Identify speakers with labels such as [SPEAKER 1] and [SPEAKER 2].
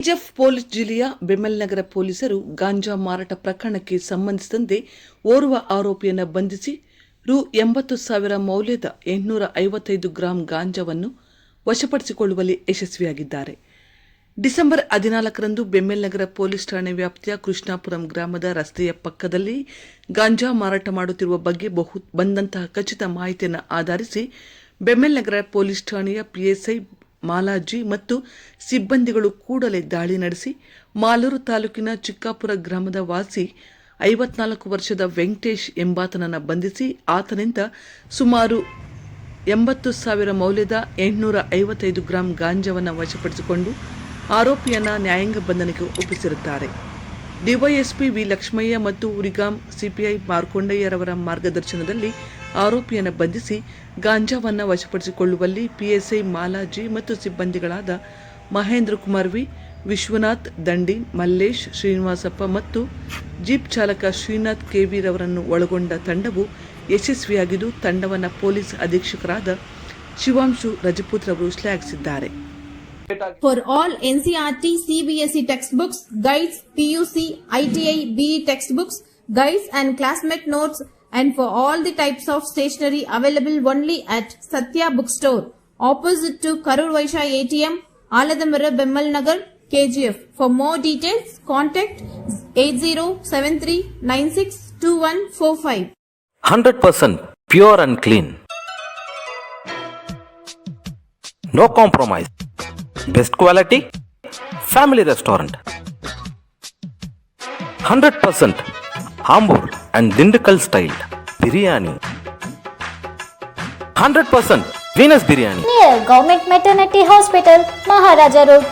[SPEAKER 1] KGF police ಜಿಲ್ಲೆಯ ಬೆಮ್ಮಲ್ನಗರ ಪೊಲೀಸರು ಗಾಂಜಾ ಮಾರಾಟ ಪ್ರಕರಣಕ್ಕೆ ಸಂಬಂಧಿಸಿದಂತೆ ಓರ್ವ ಆರೋಪಿಯನ್ನು ಬಂಧಿಸಿ ರು 80,000 ಮೌಲ್ಯದ 855 ಗ್ರಾಂ ಗಾಂಜಾವನ್ನು ವಶಪಡಿಸಿಕೊಳ್ಳುವಲ್ಲಿ ಯಶಸ್ವಿಯಾಗಿದ್ದಾರೆ. ಡಿಸೆಂಬರ್ 14ರಂದು ಬೆಮ್ಮಲ್ನಗರ ಪೊಲೀಸ್ ಠಾಣೆ ವ್ಯಾಪ್ತಿಯ ಕೃಷ್ಣಾಪುರಂ ಗ್ರಾಮದ ರಸ್ತೆಯ ಪಕ್ಕದಲ್ಲಿ ಗಾಂಜಾ ಮಾರಾಟ ಮಾಡುತ್ತಿರುವ ಬಗ್ಗೆ ಬಂದಂತಹ ಖಚಿತ ಮಾಹಿತಿಯನ್ನು ಆಧರಿಸಿ ಬೆಮ್ಮಲ್ನಗರ ಪೊಲೀಸ್ ಠಾಣೆಯ ಪಿಎಸ್ಐ ಮಾಲಾಜಿ ಮತ್ತು ಸಿಬ್ಬಂದಿಗಳು ಕೂಡಲೇ ದಾಳಿ ನಡೆಸಿ ಮಾಲೂರು ತಾಲೂಕಿನ ಚಿಕ್ಕಾಪುರ ಗ್ರಾಮದ ವಾಸಿ 54 ವರ್ಷದ ವೆಂಕಟೇಶ್ ಎಂಬಾತನನ್ನು ಬಂಧಿಸಿ ಆತನಿಂದ ಸುಮಾರು 80,000 ಮೌಲ್ಯದ 855 ಗ್ರಾಂ ಗಾಂಜಾವನ್ನು ವಶಪಡಿಸಿಕೊಂಡು ಆರೋಪಿಯನ್ನು ನ್ಯಾಯಾಂಗ ಬಂಧನಕ್ಕೆ ಒಪ್ಪಿಸಿರುತ್ತಾರೆ. ಡಿವೈಎಸ್ಪಿ ವಿ ಲಕ್ಷ್ಮಯ್ಯ ಮತ್ತು ಉರಿಗಾಂ ಸಿಪಿಐ ಮಾರ್ಕೊಂಡಯ್ಯರವರ ಮಾರ್ಗದರ್ಶನದಲ್ಲಿ ಆರೋಪಿಯನ್ನು ಬಂಧಿಸಿ ಗಾಂಜಾವನ್ನು ವಶಪಡಿಸಿಕೊಳ್ಳುವಲ್ಲಿ ಪಿಎಸ್ಐ ಮಾಲಾಜಿ ಮತ್ತು ಸಿಬ್ಬಂದಿಗಳಾದ ಮಹೇಂದ್ರ ಕುಮಾರ್ ವಿ, ವಿಶ್ವನಾಥ್ ದಂಡಿ, ಮಲ್ಲೇಶ್, ಶ್ರೀನಿವಾಸಪ್ಪ ಮತ್ತು ಜೀಪ್ ಚಾಲಕ ಶ್ರೀನಾಥ್ ಕೆವಿ ರವರನ್ನು ಒಳಗೊಂಡ ತಂಡವು ಯಶಸ್ವಿಯಾಗಿದ್ದು ತಂಡವನ್ನು ಪೊಲೀಸ್ ಅಧೀಕ್ಷಕರಾದ ಶಿವಾಂಶು ರಜಪೂತ್ ರವರು ಶ್ಲಾಘಿಸಿದ್ದಾರೆ.
[SPEAKER 2] For all NCERT, CBSE textbooks, guides, PUC, ITI, BE textbooks, guides and classmate notes, and for all the types of stationery available only at Satya Bookstore, opposite to Karur Vaishya ATM, Aladamara, Bemmal Nagar, KGF. For more details, contact 8073962145.
[SPEAKER 3] 100% pure and clean. No compromise. Best quality, family restaurant. 100% Ambur and Dindukal style biryani. 100% Venus biryani.
[SPEAKER 4] Near Government Maternity Hospital, Maharaja Road,